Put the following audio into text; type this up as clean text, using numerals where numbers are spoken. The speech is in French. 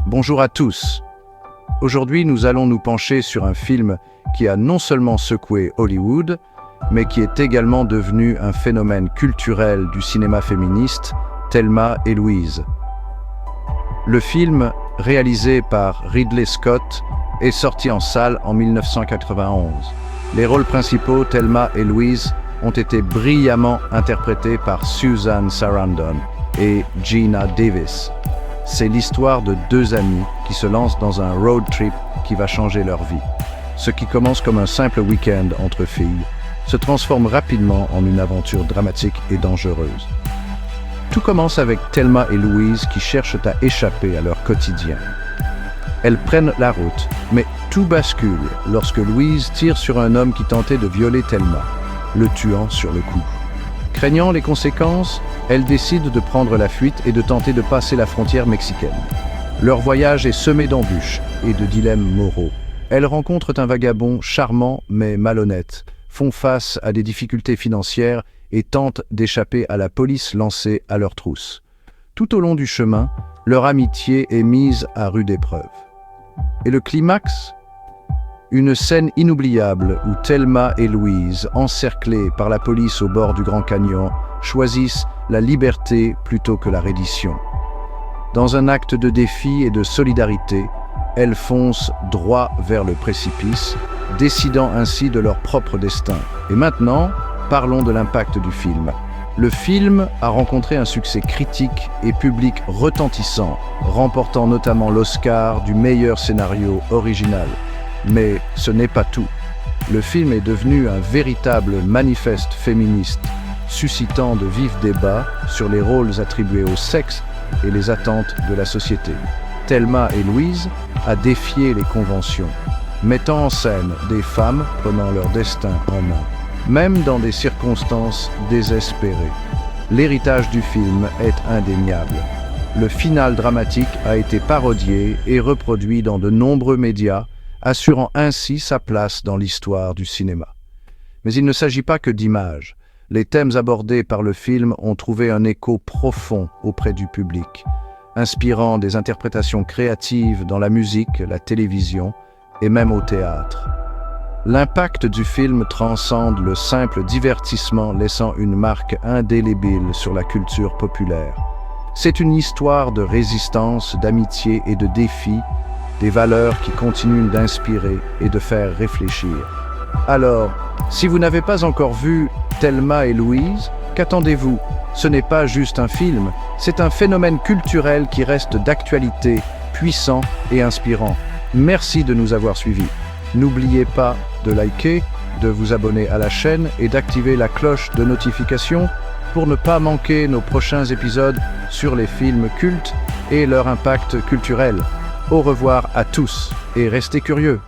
Bonjour à tous. Aujourd'hui, nous allons nous pencher sur un film qui a non seulement secoué Hollywood, mais qui est également devenu un phénomène culturel du cinéma féministe, Thelma et Louise. Le film, réalisé par Ridley Scott, est sorti en salle en 1991. Les rôles principaux, Thelma et Louise, ont été brillamment interprétés par Susan Sarandon et Geena Davis. C'est l'histoire de deux amies qui se lancent dans un road trip qui va changer leur vie. Ce qui commence comme un simple week-end entre filles se transforme rapidement en une aventure dramatique et dangereuse. Tout commence avec Thelma et Louise qui cherchent à échapper à leur quotidien. Elles prennent la route, mais tout bascule lorsque Louise tire sur un homme qui tentait de violer Thelma, le tuant sur le coup. Craignant les conséquences, elles décident de prendre la fuite et de tenter de passer la frontière mexicaine. Leur voyage est semé d'embûches et de dilemmes moraux. Elles rencontrent un vagabond charmant mais malhonnête, font face à des difficultés financières et tentent d'échapper à la police lancée à leur trousse. Tout au long du chemin, leur amitié est mise à rude épreuve. Et le climax ? Une scène inoubliable où Thelma et Louise, encerclées par la police au bord du Grand Canyon, choisissent la liberté plutôt que la reddition. Dans un acte de défi et de solidarité, elles foncent droit vers le précipice, décidant ainsi de leur propre destin. Et maintenant, parlons de l'impact du film. Le film a rencontré un succès critique et public retentissant, remportant notamment l'Oscar du meilleur scénario original. Mais ce n'est pas tout. Le film est devenu un véritable manifeste féministe, suscitant de vifs débats sur les rôles attribués au sexe et les attentes de la société. Thelma et Louise a défié les conventions, mettant en scène des femmes prenant leur destin en main, même dans des circonstances désespérées. L'héritage du film est indéniable. Le final dramatique a été parodié et reproduit dans de nombreux médias, assurant ainsi sa place dans l'histoire du cinéma. Mais il ne s'agit pas que d'images. Les thèmes abordés par le film ont trouvé un écho profond auprès du public, inspirant des interprétations créatives dans la musique, la télévision et même au théâtre. L'impact du film transcende le simple divertissement, laissant une marque indélébile sur la culture populaire. C'est une histoire de résistance, d'amitié et de défi, des valeurs qui continuent d'inspirer et de faire réfléchir. Alors, si vous n'avez pas encore vu Thelma et Louise, qu'attendez-vous ? Ce n'est pas juste un film, c'est un phénomène culturel qui reste d'actualité, puissant et inspirant. Merci de nous avoir suivis. N'oubliez pas de liker, de vous abonner à la chaîne et d'activer la cloche de notification pour ne pas manquer nos prochains épisodes sur les films cultes et leur impact culturel. Au revoir à tous et restez curieux.